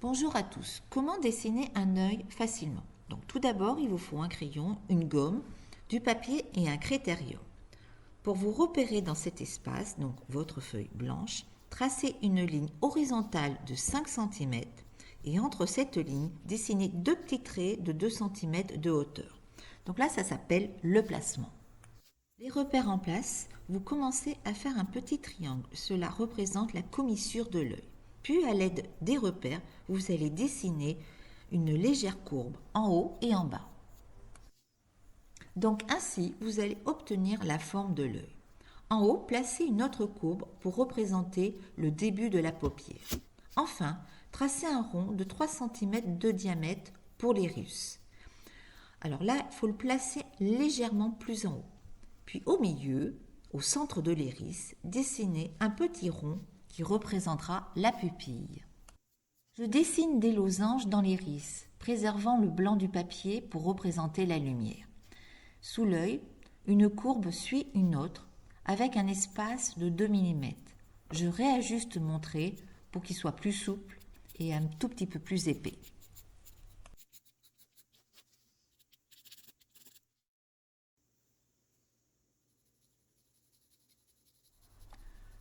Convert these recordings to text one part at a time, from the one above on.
Bonjour à tous. Comment dessiner un œil facilement? Donc tout d'abord, il vous faut un crayon, une gomme, du papier et un critérium. Pour vous repérer dans cet espace, donc votre feuille blanche, tracez une ligne horizontale de 5 cm et entre cette ligne, dessinez deux petits traits de 2 cm de hauteur. Donc là, ça s'appelle le placement. Les repères en place, vous commencez à faire un petit triangle. Cela représente la commissure de l'œil. Puis à l'aide des repères, vous allez dessiner une légère courbe en haut et en bas. Donc ainsi, vous allez obtenir la forme de l'œil. En haut, placez une autre courbe pour représenter le début de la paupière. Enfin, tracez un rond de 3 cm de diamètre pour l'iris. Alors là, il faut le placer légèrement plus en haut. Puis au milieu, au centre de l'iris, dessinez un petit rond qui représentera la pupille. Je dessine des losanges dans l'iris, préservant le blanc du papier pour représenter la lumière. Sous l'œil, une courbe suit une autre avec un espace de 2 mm. Je réajuste mon trait pour qu'il soit plus souple et un tout petit peu plus épais.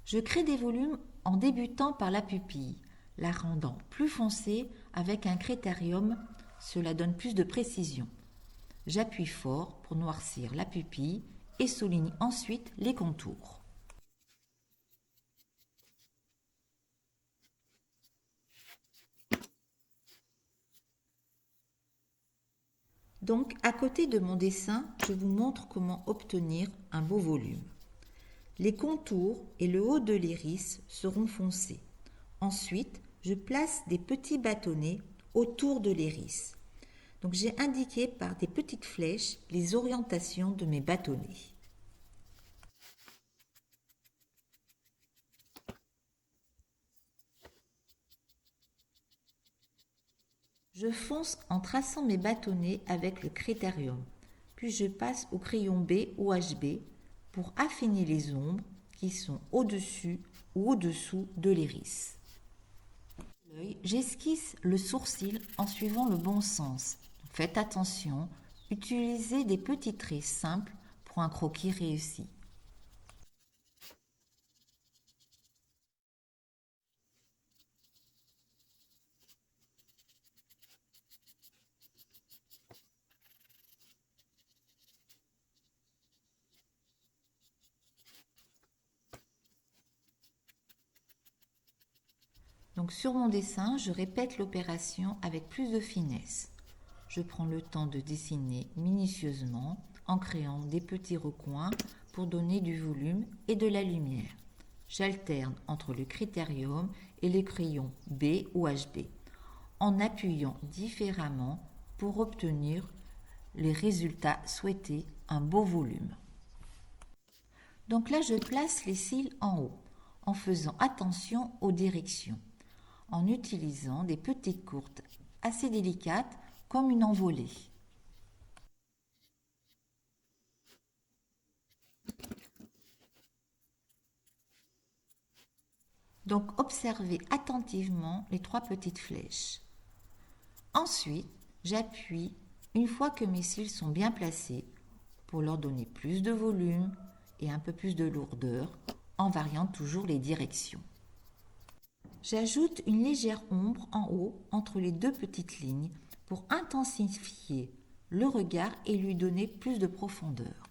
Je crée des volumes en débutant par la pupille, la rendant plus foncée avec un critérium, cela donne plus de précision. J'appuie fort pour noircir la pupille et souligne ensuite les contours. Donc, à côté de mon dessin, je vous montre comment obtenir un beau volume. Les contours et le haut de l'iris seront foncés. Ensuite, je place des petits bâtonnets autour de l'iris. Donc j'ai indiqué par des petites flèches les orientations de mes bâtonnets. Je fonce en traçant mes bâtonnets avec le critérium, puis je passe au crayon B ou HB pour affiner les ombres qui sont au-dessus ou au-dessous de l'iris. J'esquisse le sourcil en suivant le bon sens. Faites attention, utilisez des petits traits simples pour un croquis réussi. Donc sur mon dessin, je répète l'opération avec plus de finesse. Je prends le temps de dessiner minutieusement en créant des petits recoins pour donner du volume et de la lumière. J'alterne entre le critérium et les crayons B ou HB en appuyant différemment pour obtenir les résultats souhaités, un beau volume. Donc là, je place les cils en haut en faisant attention aux directions, en utilisant des petites courtes assez délicates comme une envolée. Donc observez attentivement les trois petites flèches. Ensuite, j'appuie une fois que mes cils sont bien placés pour leur donner plus de volume et un peu plus de lourdeur en variant toujours les directions. J'ajoute une légère ombre en haut entre les deux petites lignes pour intensifier le regard et lui donner plus de profondeur.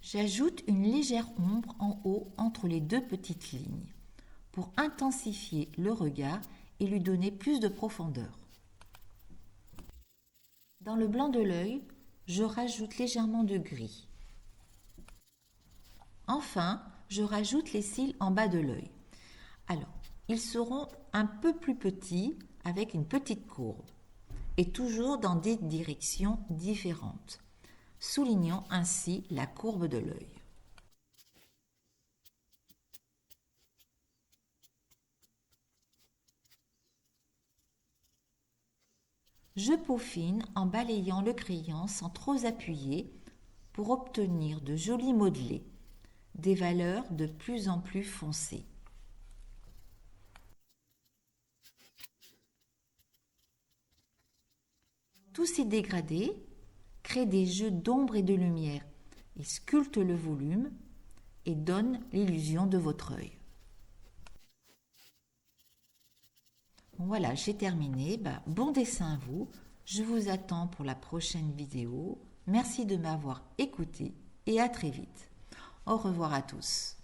J'ajoute une légère ombre en haut entre les deux petites lignes pour intensifier le regard et lui donner plus de profondeur. Dans le blanc de l'œil, je rajoute légèrement de gris. Enfin, je rajoute les cils en bas de l'œil. Alors, ils seront un peu plus petits avec une petite courbe et toujours dans des directions différentes, soulignant ainsi la courbe de l'œil. Je peaufine en balayant le crayon sans trop appuyer pour obtenir de jolis modelés, des valeurs de plus en plus foncées. tous ces dégradés créent des jeux d'ombre et de lumière. Ils sculptent le volume et donnent l'illusion de votre œil. Bon, voilà, j'ai terminé. Bon dessin à vous. Je vous attends pour la prochaine vidéo. Merci de m'avoir écouté et à très vite. Au revoir à tous.